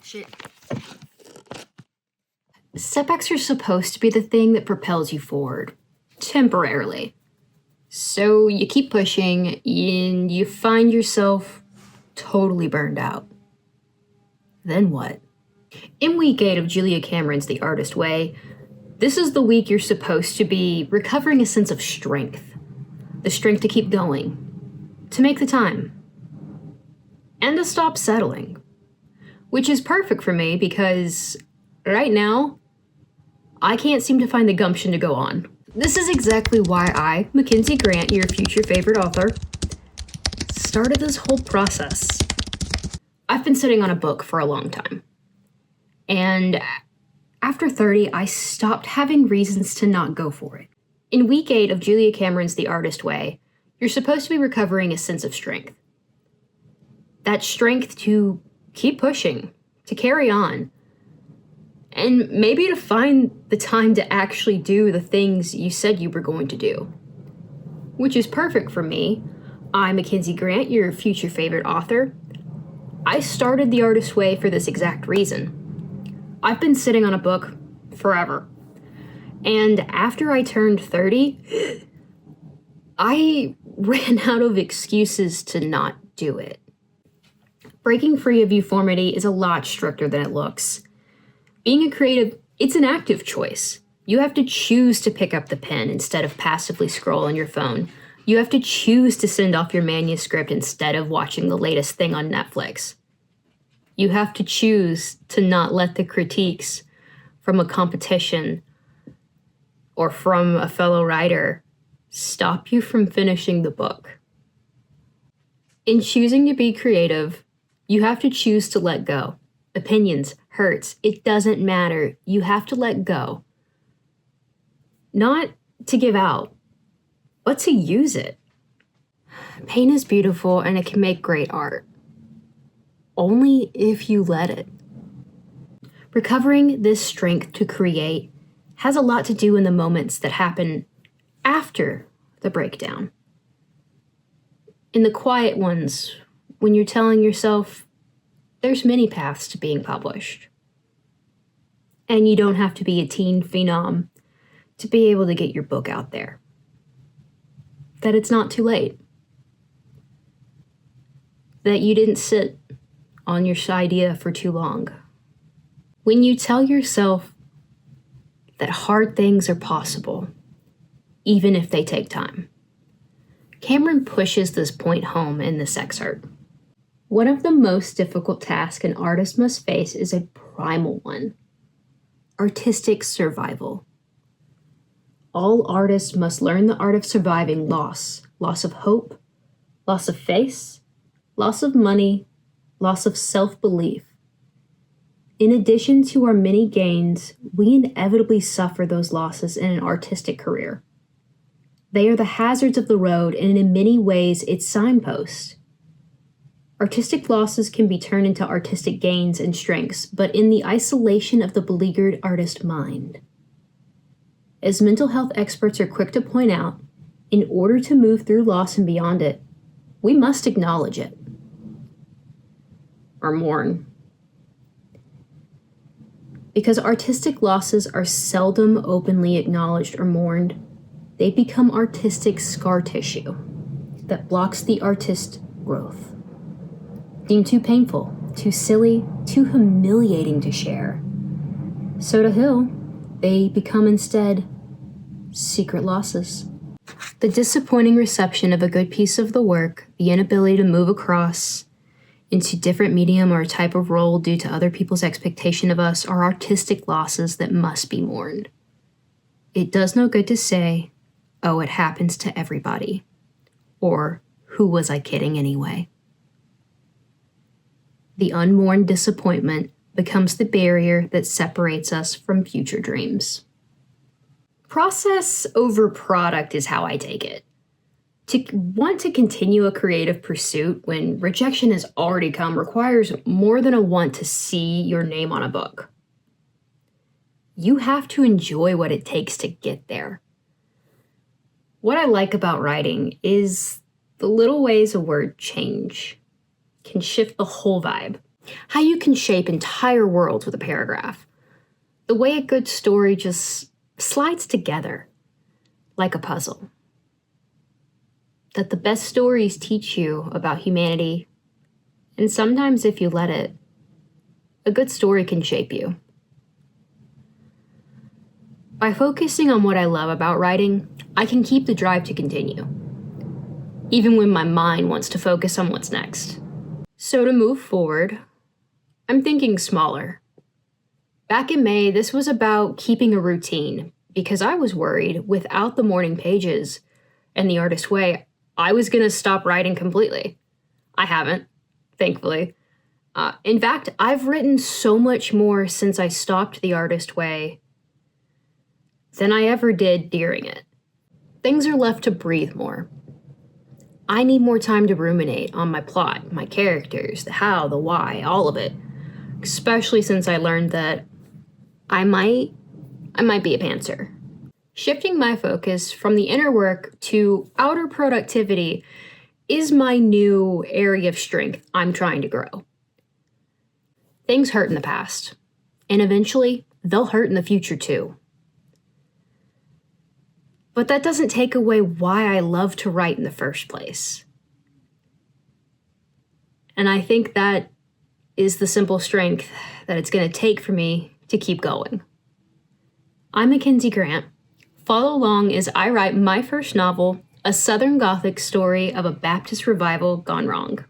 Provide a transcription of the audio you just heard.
Shit. Setbacks are supposed to be the thing that propels you forward, temporarily. So you keep pushing and you find yourself totally burned out. Then what? In week 8 of Julia Cameron's The Artist Way, this is the week you're supposed to be recovering a sense of strength. The strength to keep going, to make the time, and to stop settling. Which is perfect for me because right now, I can't seem to find the gumption to go on. This is exactly why I, Makensi Grant, your future favorite author, started this whole process. I've been sitting on a book for a long time. And after 30, I stopped having reasons to not go for it. In week 8 of Julia Cameron's The Artist Way, you're supposed to be recovering a sense of strength. That strength to keep pushing, to carry on, and maybe to find the time to actually do the things you said you were going to do. Which is perfect for me. I'm Makensi Grant, your future favorite author. I started The Artist Way for this exact reason. I've been sitting on a book forever. And after I turned 30, I ran out of excuses to not do it. Breaking free of euphormity is a lot stricter than it looks. Being a creative, it's an active choice. You have to choose to pick up the pen instead of passively scroll on your phone. You have to choose to send off your manuscript instead of watching the latest thing on Netflix. You have to choose to not let the critiques from a competition or from a fellow writer stop you from finishing the book. In choosing to be creative, you have to choose to let go. Opinions, hurts, it doesn't matter. You have to let go. Not to give out, but to use it. Pain is beautiful and it can make great art. Only if you let it. Recovering this strength to create has a lot to do in the moments that happen after the breakdown. In the quiet ones, when you're telling yourself, there's many paths to being published. And you don't have to be a teen phenom to be able to get your book out there. That it's not too late. That you didn't sit on your idea for too long. When you tell yourself that hard things are possible, even if they take time. Cameron pushes this point home in this excerpt. One of the most difficult tasks an artist must face is a primal one: artistic survival. All artists must learn the art of surviving loss of hope, loss of face, loss of money, loss of self-belief. In addition to our many gains, we inevitably suffer those losses in an artistic career. They are the hazards of the road, and in many ways, its signposts. Artistic losses can be turned into artistic gains and strengths, but in the isolation of the beleaguered artist mind. As mental health experts are quick to point out, in order to move through loss and beyond it, we must acknowledge it. Or mourn. Because artistic losses are seldom openly acknowledged or mourned, they become artistic scar tissue that blocks the artist's growth. Deemed too painful, too silly, too humiliating to share. So to heal, they become instead secret losses. The disappointing reception of a good piece of the work, the inability to move across into different medium or type of role due to other people's expectation of us are artistic losses that must be mourned. It does no good to say, oh, it happens to everybody, or who was I kidding anyway? The unmourned disappointment becomes the barrier that separates us from future dreams. Process over product is how I take it. To want to continue a creative pursuit when rejection has already come requires more than a want to see your name on a book. You have to enjoy what it takes to get there. What I like about writing is the little ways a word change can shift the whole vibe. How you can shape entire worlds with a paragraph. The way a good story just slides together like a puzzle. That the best stories teach you about humanity, and sometimes if you let it, a good story can shape you. By focusing on what I love about writing, I can keep the drive to continue, even when my mind wants to focus on what's next. So to move forward, I'm thinking smaller. Back in May, this was about keeping a routine because I was worried without the morning pages and the artist way, I was going to stop writing completely. I haven't, thankfully. In fact, I've written so much more since I stopped the artist way than I ever did during it. Things are left to breathe more. I need more time to ruminate on my plot, my characters, the how, the why, all of it. Especially since I learned that I might be a pantser. Shifting my focus from the inner work to outer productivity is my new area of strength I'm trying to grow. Things hurt in the past, and eventually they'll hurt in the future too. But that doesn't take away why I love to write in the first place. And I think that is the simple strength that it's going to take for me to keep going. I'm Makensi Grant. Follow along as I write my first novel, a Southern Gothic story of a Baptist revival gone wrong.